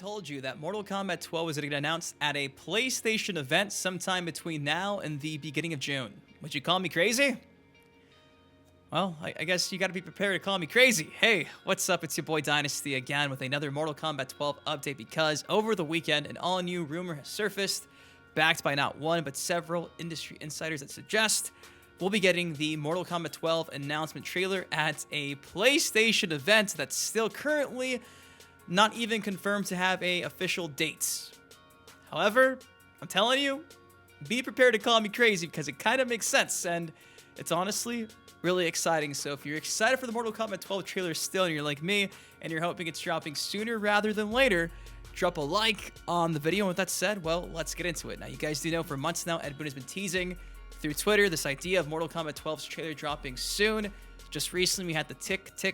told you that Mortal Kombat 12 was going to get announced at a PlayStation event sometime between now and the beginning of June. Would you call me crazy? Well, I guess you got to be prepared to call me crazy. Hey, what's up? It's your boy Dynasty again with another Mortal Kombat 12 update, because over the weekend, an all-new rumor has surfaced, backed by not one, but several industry insiders that suggest we'll be getting the Mortal Kombat 12 announcement trailer at a PlayStation event that's still currently not even confirmed to have a official date. However, I'm telling you, be prepared to call me crazy, because it kind of makes sense, and it's honestly really exciting. So if you're excited for the Mortal Kombat 12 trailer still, and you're like me, and you're hoping it's dropping sooner rather than later, drop a like on the video. And with that said, well, let's get into it. Now, you guys do know for months now, Boon has been teasing through Twitter this idea of Mortal Kombat 12's trailer dropping soon. Just recently, we had the tick tweets.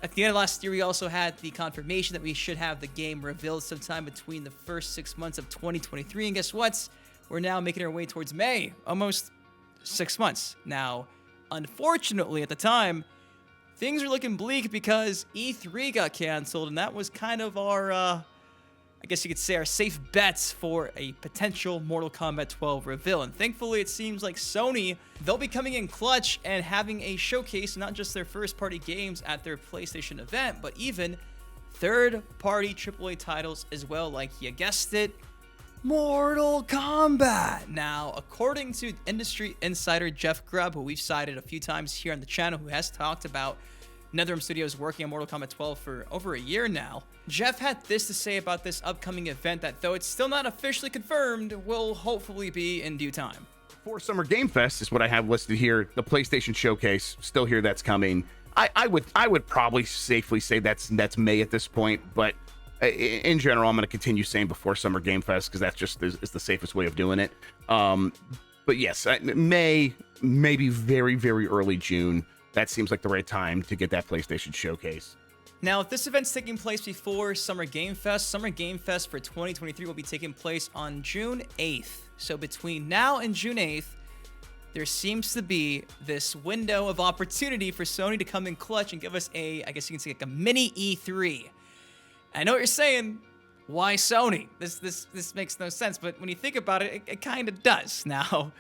At the end of last year, we also had the confirmation that we should have the game revealed sometime between the first 6 months of 2023. And guess what? We're now making our way towards May, almost 6 months. Now, unfortunately, at the time, things are looking bleak because E3 got canceled, and that was kind of our, I guess you could say, our safe bets for a potential Mortal Kombat 12 reveal. And thankfully, it seems like Sony, they'll be coming in clutch and having a showcase, not just their first-party games at their PlayStation event, but even third-party AAA titles as well, like, you guessed it, Mortal Kombat. Now, according to industry insider Jeff Grubb, who we've cited a few times here on the channel, who has talked about NetherRealm Studios working on Mortal Kombat 12 for over a year now, Jeff had this to say about this upcoming event that, though it's still not officially confirmed, will hopefully be in due time. For Summer Game Fest is what I have listed here. The PlayStation Showcase, still here, that's coming. I would probably safely say that's May at this point, but in general, I'm going to continue saying before Summer Game Fest, because that's just is the safest way of doing it. But yes, May, maybe very, very early June. That seems like the right time to get that PlayStation Showcase. Now, if this event's taking place before Summer Game Fest for 2023 will be taking place on June 8th. So between now and June 8th, there seems to be this window of opportunity for Sony to come in clutch and give us I guess you can say, like a mini E3. I know what you're saying. Why Sony? This makes no sense, but when you think about it, it kind of does. Now,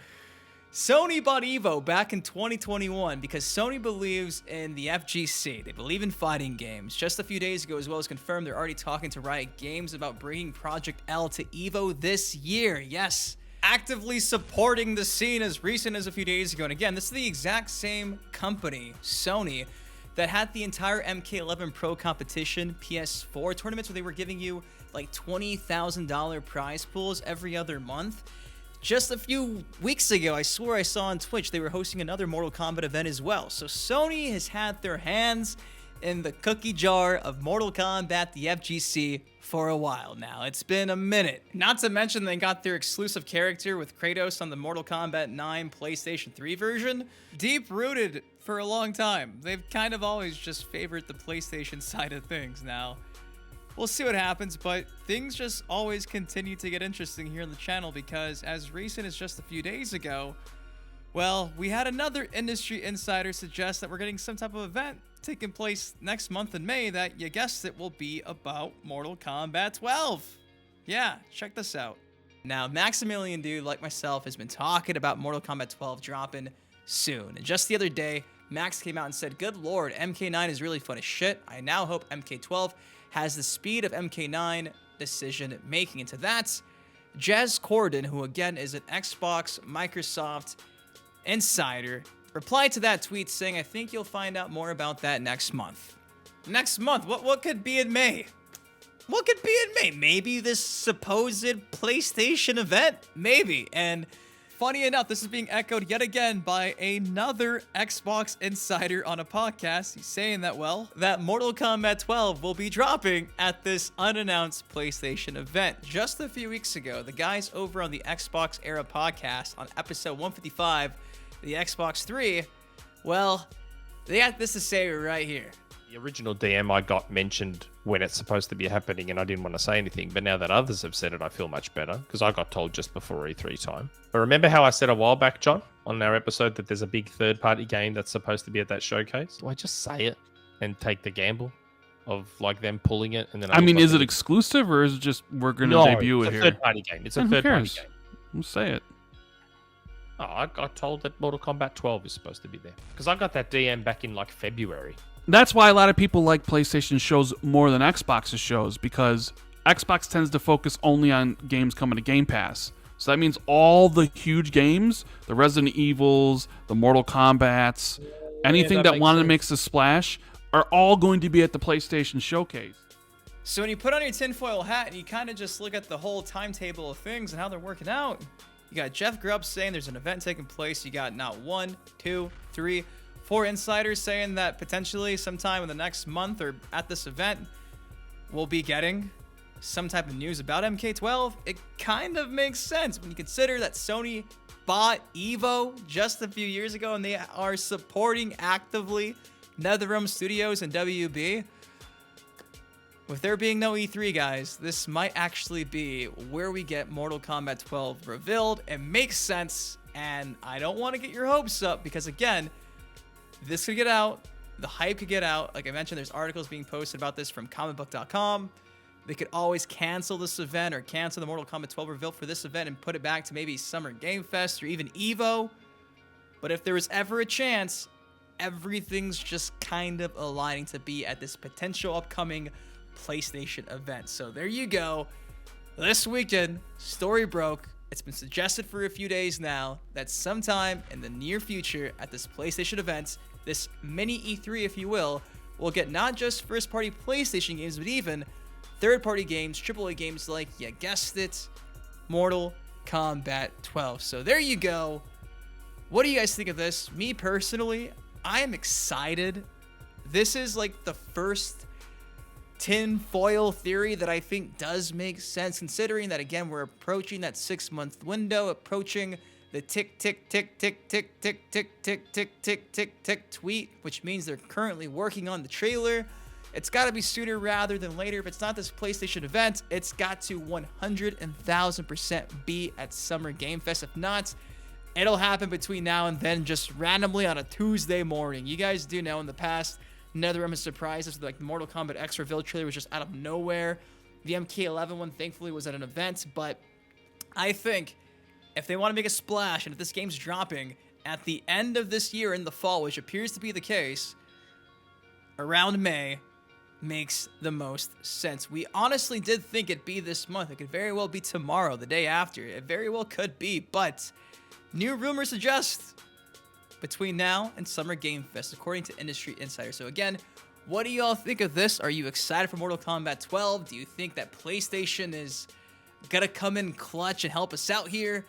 Sony bought Evo back in 2021 because Sony believes in the FGC. They believe in fighting games. Just a few days ago, as well as confirmed, they're already talking to Riot Games about bringing Project L to Evo this year. Yes, actively supporting the scene as recent as a few days ago. And again, this is the exact same company, Sony, that had the entire MK11 Pro competition PS4 tournaments where they were giving you like $20,000 prize pools every other month. Just a few weeks ago, I swear I saw on Twitch they were hosting another Mortal Kombat event as well. So Sony has had their hands in the cookie jar of Mortal Kombat, the FGC, for a while now. It's been a minute. Not to mention they got their exclusive character with Kratos on the Mortal Kombat 9 PlayStation 3 version. Deep-rooted for a long time. They've kind of always just favored the PlayStation side of things. Now, we'll see what happens, but things just always continue to get interesting here on the channel, because as recent as just a few days ago, well, we had another industry insider suggest that we're getting some type of event taking place next month in May that, you guessed it, will be about Mortal Kombat 12. Yeah, check this out. Now, Maximilian Dude, like myself, has been talking about Mortal Kombat 12 dropping soon. And just the other day, Max came out and said, "Good lord, MK9 is really fun as shit. I now hope MK12 has the speed of MK9 decision making." And to that, Jez Corden, who again is an Xbox Microsoft insider, replied to that tweet saying, "I think you'll find out more about that next month." Next month? What could be in May? What could be in May? Maybe this supposed PlayStation event? Maybe. And funny enough, this is being echoed yet again by another Xbox insider on a podcast. He's saying that, well, that Mortal Kombat 12 will be dropping at this unannounced PlayStation event. Just a few weeks ago, the guys over on the Xbox Era podcast on episode 155, the Xbox 3, well, they had this to say right here. The original DM I got mentioned when it's supposed to be happening, and I didn't want to say anything, but now that others have said it, I feel much better, because I got told just before E3 time. But remember how I said a while back, John, on our episode, that there's a big third-party game that's supposed to be at that showcase? Do I just say it? and take the gamble of like them pulling it. And then I mean, is it exclusive or is it just we're going to debut it here? It's a third-party game. It's a third-party game. We'll say it. Oh, I got told that Mortal Kombat 12 is supposed to be there because I got that DM back in like February. That's why a lot of people like PlayStation shows more than Xbox's shows, because Xbox tends to focus only on games coming to Game Pass. So that means all the huge games, the Resident Evils, the Mortal Kombats, anything that wanted to make a splash, are all going to be at the PlayStation Showcase. So when you put on your tinfoil hat and you kind of just look at the whole timetable of things and how they're working out, you got Jeff Grubb saying there's an event taking place. You got not 1, 2, 3, 4 insiders saying that potentially sometime in the next month or at this event, we'll be getting some type of news about MK12. It kind of makes sense when you consider that Sony bought Evo just a few years ago and they are supporting actively NetherRealm Studios and WB. With there being no E3, guys, this might actually be where we get Mortal Kombat 12 revealed. It makes sense, and I don't want to get your hopes up because, again, this could get out. The hype could get out. Like I mentioned, there's articles being posted about this from comicbook.com. They could always cancel this event or cancel the Mortal Kombat 12 reveal for this event and put it back to maybe Summer Game Fest or even Evo. But if there was ever a chance, everything's just kind of aligning to be at this potential upcoming PlayStation event. So there you go. This weekend, story broke. It's been suggested for a few days now that sometime in the near future at this PlayStation event, this mini E3, if you will, we'll get not just first-party PlayStation games, but even third-party games, AAA games like, you guessed it, Mortal Kombat 12. So there you go. What do you guys think of this? Me personally, I am excited. This is like the first tinfoil theory that I think does make sense, considering that, again, we're approaching that 6-month window, approaching the tick, tick, tick, tick, tick, tick, tick, tick, tick, tick, tick, tick tweet, which means they're currently working on the trailer. It's got to be sooner rather than later. If it's not this PlayStation event, it's got to 100,000% be at Summer Game Fest. If not, it'll happen between now and then, just randomly on a Tuesday morning. You guys do know in the past, NetherRealm has surprised us with like the Mortal Kombat X reveal trailer was just out of nowhere. The MK11 one, thankfully, was at an event, but I think if they want to make a splash and if this game's dropping at the end of this year in the fall, which appears to be the case, around May, makes the most sense. We honestly did think it'd be this month. It could very well be tomorrow, the day after. It very well could be, but new rumors suggest between now and Summer Game Fest, according to industry insiders. So again, what do y'all think of this? Are you excited for Mortal Kombat 12? Do you think that PlayStation is gonna come in clutch and help us out here?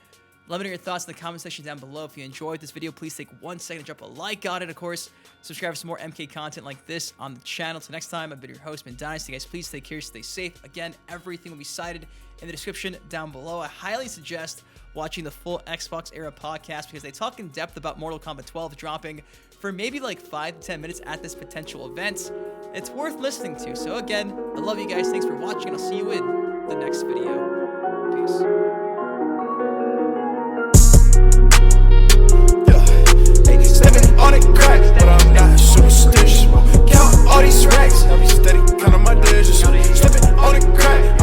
Let me know your thoughts in the comment section down below. If you enjoyed this video, please take 1 second to drop a like on it. Of course, subscribe for some more MK content like this on the channel. Till next time, I've been your host, Ben Dynasty. Guys, please take care, stay safe. Again, everything will be cited in the description down below. I highly suggest watching the full Xbox era podcast because they talk in depth about Mortal Kombat 12 dropping for maybe like 5 to 10 minutes at this potential event. It's worth listening to. So again, I love you guys. Thanks for watching, and I'll see you in the next video. Peace. On it crack, but I'm not superstitious. Count all these racks, I be steady, counting my digits. Slipping on it crack.